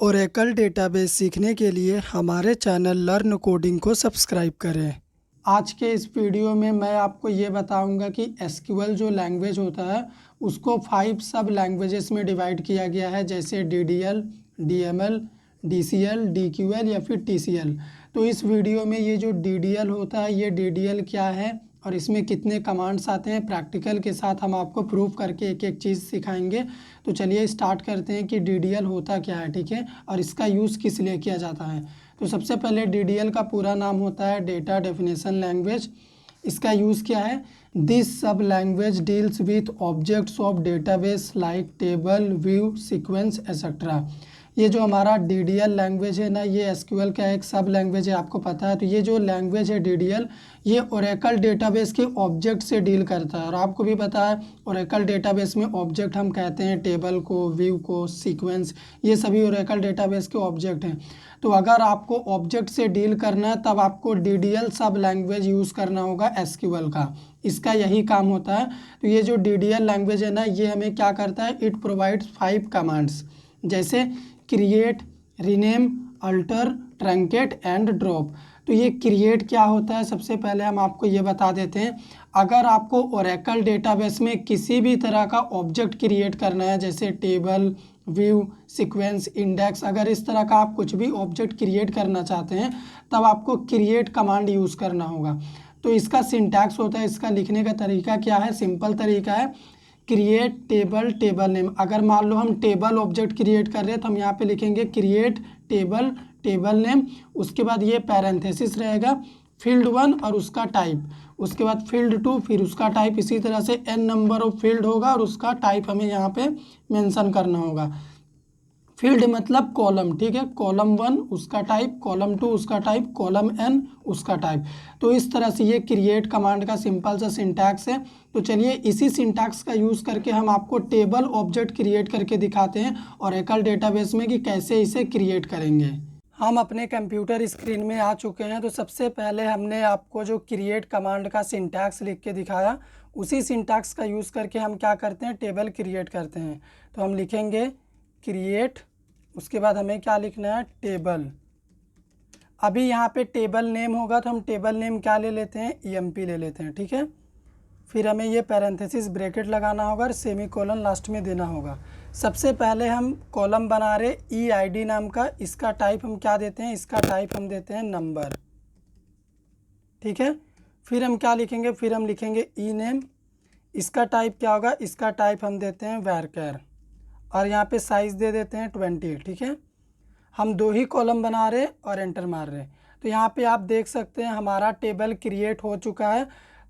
Oracle database सीखने के लिए हमारे चैनल लर्न कोडिंग को सब्सक्राइब करें। आज के इस वीडियो में मैं आपको ये बताऊंगा कि एसक्यूएल जो लैंग्वेज होता है उसको 5 सब लैंग्वेजेस में डिवाइड किया गया है, जैसे डीडीएल, डीएमएल, डीसीएल, डीक्यूएल या फिर टीसीएल। तो इस वीडियो में ये जो डीडीएल होता है, ये डीडीएल क्या है और इसमें कितने कमांड्स आते हैं, प्रैक्टिकल के साथ हम आपको प्रूफ करके एक एक चीज़ सिखाएंगे। तो चलिए स्टार्ट करते हैं कि डीडीएल होता क्या है, ठीक है, और इसका यूज़ किस लिए किया जाता है। तो सबसे पहले डीडीएल का पूरा नाम होता है डेटा डेफिनेशन लैंग्वेज। इसका यूज़ क्या है? दिस सब language deals with objects of database like table, view, sequence etcetera. ये जो हमारा डीडीएल लैंग्वेज है ना, ये एसक्यूएल का एक सब लैंग्वेज है, आपको पता है। तो ये जो लैंग्वेज है डीडीएल, ये ओरेकल डेटाबेस के ऑब्जेक्ट से डील करता है। और आपको भी पता है ओरेकल डेटाबेस में ऑब्जेक्ट हम कहते हैं टेबल को, व्यू को, सीक्वेंस, ये सभी ओरेकल डेटाबेस के ऑब्जेक्ट हैं। तो अगर आपको ऑब्जेक्ट से डील करना है तब आपको डीडीएल सब लैंग्वेज यूज़ करना होगा एसक्यूएल का। इसका यही काम होता है। तो ये जो डीडीएल लैंग्वेज है ना, ये हमें क्या करता है? इट प्रोवाइड्स 5 कमांड्स, जैसे create, rename, alter, truncate and drop. तो ये क्रिएट क्या होता है, सबसे पहले हम आपको ये बता देते हैं। अगर आपको ओरेकल डेटाबेस में किसी भी तरह का ऑब्जेक्ट क्रिएट करना है, जैसे टेबल, व्यू, सीक्वेंस, इंडेक्स, अगर इस तरह का आप कुछ भी ऑब्जेक्ट क्रिएट करना चाहते हैं तब आपको क्रिएट कमांड यूज़ करना होगा। तो इसका सिंटैक्स होता है, इसका लिखने का तरीका क्या है? सिंपल तरीका है, क्रिएट टेबल टेबल नेम। अगर मान लो हम टेबल ऑब्जेक्ट क्रिएट कर रहे हैं तो हम यहाँ पे लिखेंगे क्रिएट टेबल टेबल नेम। उसके बाद ये पैरेंथेसिस रहेगा, फील्ड 1 और उसका टाइप, उसके बाद फील्ड 2, फिर उसका टाइप, इसी तरह से n नंबर ऑफ फील्ड होगा और उसका टाइप हमें यहाँ पे मेंशन करना होगा। फील्ड मतलब कॉलम, ठीक है, कॉलम 1 उसका टाइप, कॉलम 2 उसका टाइप, कॉलम n उसका टाइप। तो इस तरह से ये क्रिएट कमांड का सिंपल सा सिंटैक्स है। तो चलिए इसी सिंटैक्स का यूज़ करके हम आपको टेबल ऑब्जेक्ट क्रिएट करके दिखाते हैं ओरेकल डेटाबेस में कि कैसे इसे क्रिएट करेंगे। हम अपने कंप्यूटर स्क्रीन में आ चुके हैं। तो सबसे पहले हमने आपको जो क्रिएट कमांड का सिंटैक्स लिख के दिखाया, उसी सिंटैक्स का यूज़ करके हम क्या करते हैं? टेबल क्रिएट करते हैं। तो हम लिखेंगे क्रिएट, उसके बाद हमें क्या लिखना है? टेबल। अभी यहाँ पे टेबल नेम होगा तो हम टेबल नेम क्या ले लेते हैं? ईएमपी ले लेते हैं, ठीक है। फिर हमें ये पैरेंथेसिस ब्रैकेट लगाना होगा और सेमीकोलन लास्ट में देना होगा। सबसे पहले हम कॉलम बना रहे ईआईडी नाम का, इसका टाइप हम क्या देते हैं? इसका टाइप हम देते हैं नंबर, ठीक है। फिर हम क्या लिखेंगे? फिर हम लिखेंगे ई नेम, इसका टाइप क्या होगा? इसका टाइप हम देते हैं वैरकर, और यहाँ पे साइज़ दे देते हैं 20, ठीक है। हम 2 ही कॉलम बना रहे और एंटर मार रहे। तो यहाँ पे आप देख सकते हैं हमारा टेबल क्रिएट हो चुका है।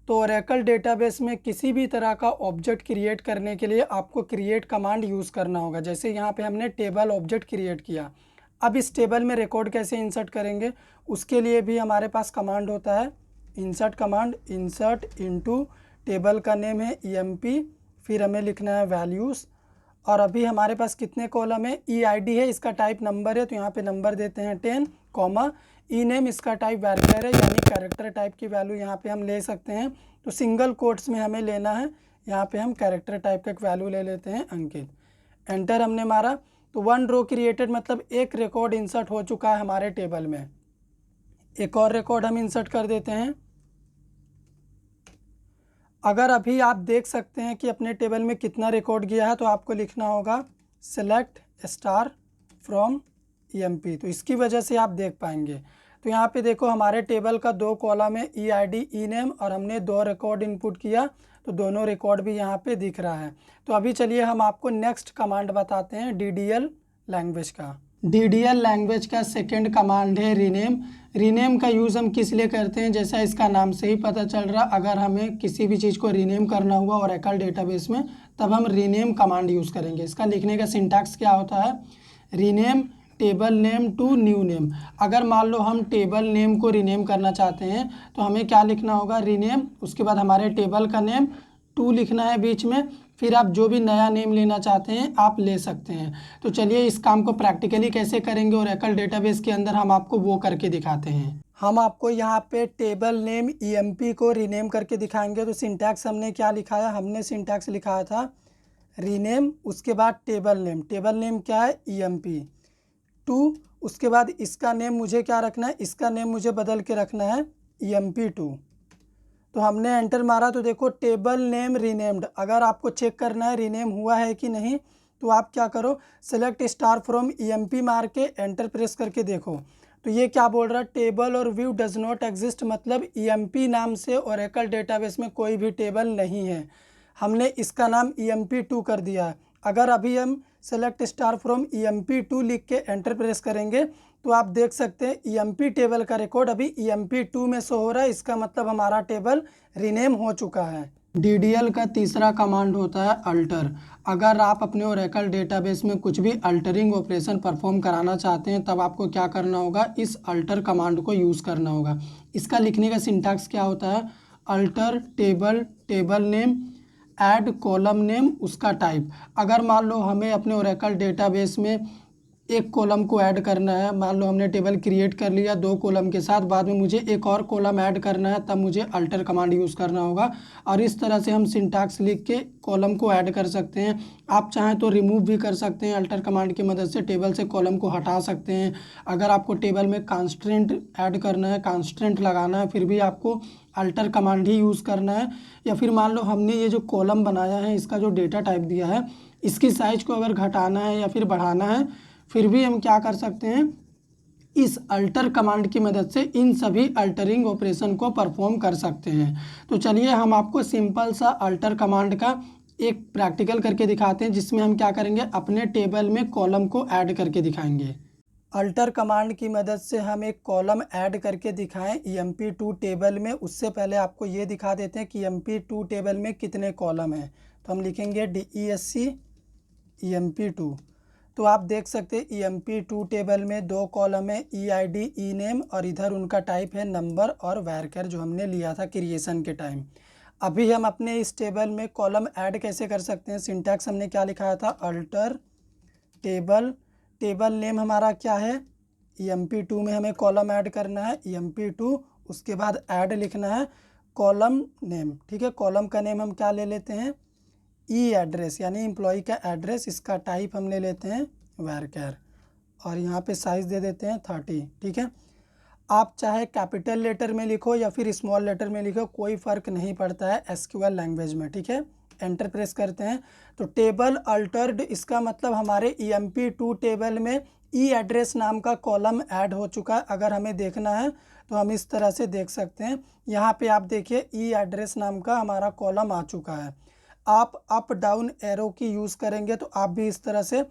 तो ओरेकल डेटाबेस में किसी भी तरह का ऑब्जेक्ट क्रिएट करने के लिए आपको क्रिएट कमांड यूज़ करना होगा। जैसे यहाँ पे हमने टेबल ऑब्जेक्ट क्रिएट किया, अब इस टेबल में रिकॉर्ड कैसे इंसर्ट करेंगे, उसके लिए भी हमारे पास कमांड होता है insert command. Insert into, table का नेम है ईएमपी, फिर हमें लिखना है वैल्यूज़। और अभी हमारे पास कितने कॉलम है? ईआईडी है, इसका टाइप नंबर है, तो यहाँ पे नंबर देते हैं 10, कॉमा ई नेम, इसका टाइप वैरिएबल है, यानी कैरेक्टर टाइप की वैल्यू यहाँ पे हम ले सकते हैं। तो सिंगल कोट्स में हमें लेना है, यहाँ पे हम कैरेक्टर टाइप का एक वैल्यू ले लेते हैं अंकित। एंटर हमने मारा तो 1 रो क्रिएटेड, मतलब एक रिकॉर्ड इंसर्ट हो चुका है हमारे टेबल में। एक और रिकॉर्ड हम इंसर्ट कर देते हैं। अगर अभी आप देख सकते हैं कि अपने टेबल में कितना रिकॉर्ड गया है, तो आपको लिखना होगा सेलेक्ट स्टार फ्रॉम ईएमपी। तो इसकी वजह से आप देख पाएंगे। तो यहाँ पे देखो हमारे टेबल का 2 कॉलम है ईआईडी, ई नेम, और हमने 2 रिकॉर्ड इनपुट किया, तो दोनों रिकॉर्ड भी यहाँ पे दिख रहा है। तो अभी चलिए हम आपको नेक्स्ट कमांड बताते हैं डीडीएल लैंग्वेज का। डीडीएल लैंग्वेज का सेकेंड कमांड है रीनेम। रीनेम का यूज़ हम किस लिए करते हैं? जैसा इसका नाम से ही पता चल रहा, अगर हमें किसी भी चीज़ को रीनेम करना हुआ ओरेकल डेटाबेस में तब हम रीनेम कमांड यूज़ करेंगे। इसका लिखने का सिंटैक्स क्या होता है? Rename table name to new name. अगर मान लो हम टेबल नेम को रीनेम करना चाहते हैं तो हमें क्या लिखना होगा? रीनेम, उसके बाद हमारे टेबल का नेम, टू लिखना है बीच में, फिर आप जो भी नया नेम लेना चाहते हैं आप ले सकते हैं। तो चलिए इस काम को प्रैक्टिकली कैसे करेंगे ओरेकल डेटाबेस के अंदर, हम आपको वो करके दिखाते हैं। हम आपको यहाँ पे टेबल नेम ईएमपी को रीनेम करके दिखाएंगे। तो सिंटैक्स हमने क्या लिखाया? हमने सिंटैक्स लिखाया था रीनेम, उसके बाद टेबल नेम। टेबल नेम क्या है? ईएमपी। 2, उसके बाद इसका नेम मुझे क्या रखना है, इसका नेम मुझे बदल के रखना है emp2। तो हमने एंटर मारा तो देखो टेबल नेम रीनेम्ड। अगर आपको चेक करना है रीनेम हुआ है कि नहीं तो आप क्या करो, सेलेक्ट स्टार फ्रॉम emp मार के एंटर प्रेस करके देखो। तो ये क्या बोल रहा है, टेबल और व्यू डज नॉट एग्जिस्ट, मतलब emp नाम से ओरेकल डेटाबेस में कोई भी टेबल नहीं है। हमने इसका नाम emp2 कर दिया है। अगर अभी हम सेलेक्ट स्टार फ्रॉम emp2 लिख के एंटर प्रेस करेंगे तो आप देख सकते हैं emp टेबल का रिकॉर्ड अभी emp2 में शो हो रहा है। इसका मतलब हमारा टेबल रीनेम हो चुका है। DDL का तीसरा कमांड होता है अल्टर। अगर आप अपने ओरेकल डेटाबेस में कुछ भी अल्टरिंग ऑपरेशन परफॉर्म कराना चाहते हैं तब आपको क्या करना होगा, इस अल्टर कमांड को यूज़ करना होगा। इसका लिखने का सिंटैक्स क्या होता है, alter table, table name, add column name, उसका टाइप। अगर मान लो हमें अपने ओरेकल डेटाबेस में एक कॉलम को ऐड करना है, मान लो हमने टेबल क्रिएट कर लिया 2 कॉलम के साथ, बाद में मुझे एक और कॉलम ऐड करना है तब मुझे अल्टर कमांड यूज़ करना होगा। और इस तरह से हम सिंटैक्स लिख के कॉलम को ऐड कर सकते हैं। आप चाहें तो रिमूव भी कर सकते हैं, अल्टर कमांड की मदद से टेबल से कॉलम को हटा सकते हैं। अगर आपको टेबल में कांस्टेंट ऐड करना है, कांस्टेंट लगाना है, फिर भी आपको अल्टर कमांड ही यूज़ करना है। या फिर मान लो हमने ये जो कॉलम बनाया है, इसका जो डेटा टाइप दिया है, इसकी साइज को अगर घटाना है या फिर बढ़ाना है, फिर भी हम क्या कर सकते हैं, इस अल्टर कमांड की मदद से इन सभी अल्टरिंग ऑपरेशन को परफॉर्म कर सकते हैं। तो चलिए हम आपको सिंपल सा अल्टर कमांड का एक प्रैक्टिकल करके दिखाते हैं, जिसमें हम क्या करेंगे, अपने टेबल में कॉलम को ऐड करके दिखाएंगे। अल्टर कमांड की मदद से हम एक कॉलम ऐड करके दिखाएं emp2 टेबल में। उससे पहले आपको ये दिखा देते हैं कि emp2 टेबल में कितने कॉलम हैं। तो हम लिखेंगे DESC emp2। तो आप देख सकते हैं emp2 टेबल में 2 कॉलम है, EID ENAME, और इधर उनका टाइप है नंबर और varchar जो हमने लिया था क्रिएशन के टाइम। अभी हम अपने इस टेबल में कॉलम ऐड कैसे कर सकते हैं, सिंटैक्स हमने क्या लिखाया था, अल्टर टेबल, टेबल नेम हमारा क्या है, emp2 में हमें कॉलम ऐड करना है emp2, उसके बाद ऐड लिखना है कॉलम नेम। ठीक है, कॉलम का नेम हम क्या ले लेते हैं, एड्रेस यानी एम्प्लॉय का एड्रेस। इसका टाइप हम ले लेते हैं varchar, और यहाँ पे साइज़ दे देते हैं 30। ठीक है, आप चाहे कैपिटल लेटर में लिखो या फिर स्मॉल लेटर में लिखो, कोई फ़र्क नहीं पड़ता है एसक्यूएल लैंग्वेज में। ठीक है, एंटर प्रेस करते हैं तो टेबल अल्टर्ड, इसका मतलब हमारे emp2 टेबल में एड्रेस नाम का कॉलम ऐड हो चुका है। अगर हमें देखना है तो हम इस तरह से देख सकते हैं। यहाँ पे आप देखिए एड्रेस नाम का हमारा कॉलम आ चुका है। आप अप डाउन एरो की यूज़ करेंगे तो आप भी इस तरह से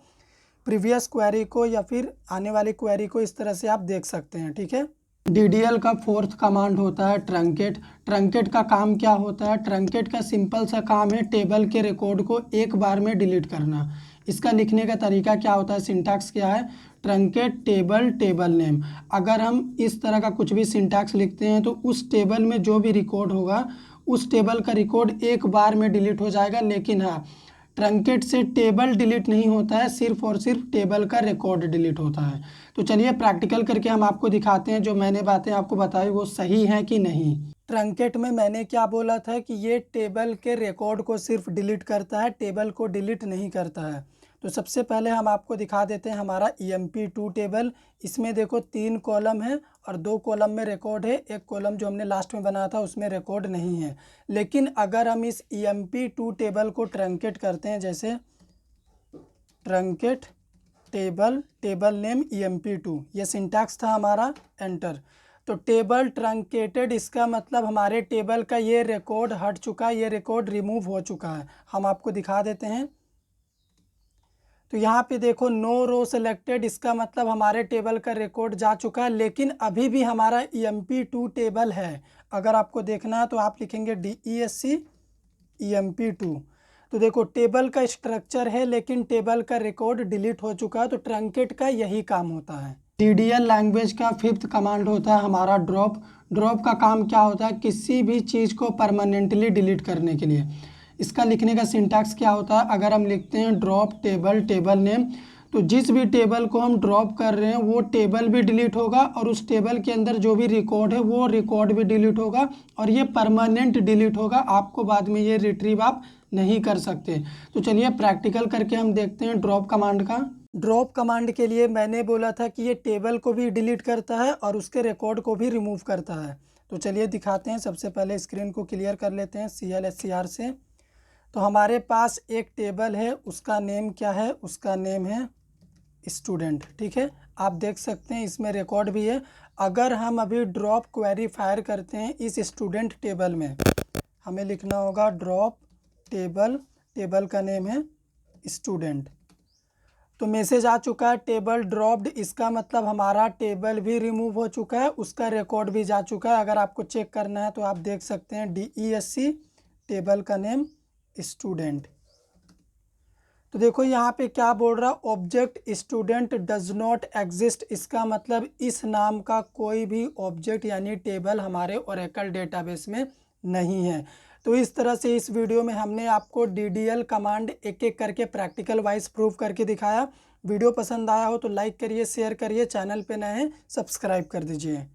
प्रीवियस क्वेरी को या फिर आने वाली क्वेरी को इस तरह से आप देख सकते हैं। ठीक है, DDL का 4th कमांड होता है ट्रंकेट। ट्रंकेट का काम क्या होता है, ट्रंकेट का सिंपल सा काम है टेबल के रिकॉर्ड को एक बार में डिलीट करना। इसका लिखने का तरीका क्या होता है, सिंटैक्स क्या है, ट्रंकेट टेबल, टेबल नेम। अगर हम इस तरह का कुछ भी सिंटैक्स लिखते हैं तो उस टेबल में जो भी रिकॉर्ड होगा उस टेबल का रिकॉर्ड एक बार में डिलीट हो जाएगा। लेकिन हाँ, ट्रंकेट से टेबल डिलीट नहीं होता है, सिर्फ और सिर्फ टेबल का रिकॉर्ड डिलीट होता है। तो चलिए प्रैक्टिकल करके हम आपको दिखाते हैं जो मैंने बातें आपको बताई वो सही हैं कि नहीं। ट्रंकेट में मैंने क्या बोला था कि ये टेबल के रिकॉर्ड को सिर्फ डिलीट करता है, टेबल को डिलीट नहीं करता है। तो सबसे पहले हम आपको दिखा देते हैं हमारा emp2 टेबल। इसमें देखो 3 कॉलम है और 2 कॉलम में रिकॉर्ड है, एक कॉलम जो हमने लास्ट में बनाया था उसमें रिकॉर्ड नहीं है। लेकिन अगर हम इस emp2 टेबल को ट्रंकेट करते हैं, जैसे truncate table, table name emp2, ये सिंटैक्स था हमारा, एंटर। तो टेबल ट्रंकेटेड, इसका मतलब हमारे टेबल का ये रिकॉर्ड हट चुका है, ये रिकॉर्ड रिमूव हो चुका है। हम आपको दिखा देते हैं। तो यहाँ पे देखो नो रो सेलेक्टेड, इसका मतलब हमारे टेबल का रिकॉर्ड जा चुका है, लेकिन अभी भी हमारा emp2 टेबल है। अगर आपको देखना है तो आप लिखेंगे DESC emp2। तो देखो टेबल का स्ट्रक्चर है लेकिन टेबल का रिकॉर्ड डिलीट हो चुका है। तो ट्रंकेट का यही काम होता है। DDL लैंग्वेज का 5th कमांड होता है हमारा ड्रॉप। ड्रॉप का काम क्या होता है, किसी भी चीज़ को परमानेंटली डिलीट करने के लिए। इसका लिखने का सिंटैक्स क्या होता है, अगर हम लिखते हैं ड्रॉप टेबल, टेबल नेम, तो जिस भी टेबल को हम ड्रॉप कर रहे हैं वो टेबल भी डिलीट होगा और उस टेबल के अंदर जो भी रिकॉर्ड है वो रिकॉर्ड भी डिलीट होगा और ये परमानेंट डिलीट होगा। आपको बाद में ये रिट्रीव आप नहीं कर सकते। तो चलिए प्रैक्टिकल करके हम देखते हैं ड्रॉप कमांड का। ड्रॉप कमांड के लिए मैंने बोला था कि ये टेबल को भी डिलीट करता है और उसके रिकॉर्ड को भी रिमूव करता है। तो चलिए दिखाते हैं। सबसे पहले स्क्रीन को क्लियर कर लेते हैं CLSCR से। तो हमारे पास एक टेबल है, उसका नेम क्या है? उसका नेम है स्टूडेंट। ठीक है, आप देख सकते हैं इसमें रिकॉर्ड भी है। अगर हम अभी ड्रॉप क्वेरी फायर करते हैं इस स्टूडेंट टेबल में, हमें लिखना होगा ड्रॉप टेबल, टेबल का नेम है स्टूडेंट। तो मैसेज आ चुका है टेबल ड्रॉप्ड, इसका मतलब हमारा टेबल भी रिमूव हो चुका है, उसका रिकॉर्ड भी जा चुका है। अगर आपको चेक करना है तो आप देख सकते हैं DESC, टेबल का नेम स्टूडेंट। तो देखो यहाँ पे क्या बोल रहा, object student does not exist. इसका मतलब इस नाम का कोई भी ऑब्जेक्ट यानी टेबल हमारे ओरेकल डेटाबेस में नहीं है। तो इस तरह से इस वीडियो में हमने आपको DDL कमांड एक एक करके प्रैक्टिकल वाइज प्रूव करके दिखाया। वीडियो पसंद आया हो तो लाइक करिए, शेयर करिए, चैनल पे नए हैं सब्सक्राइब कर दीजिए।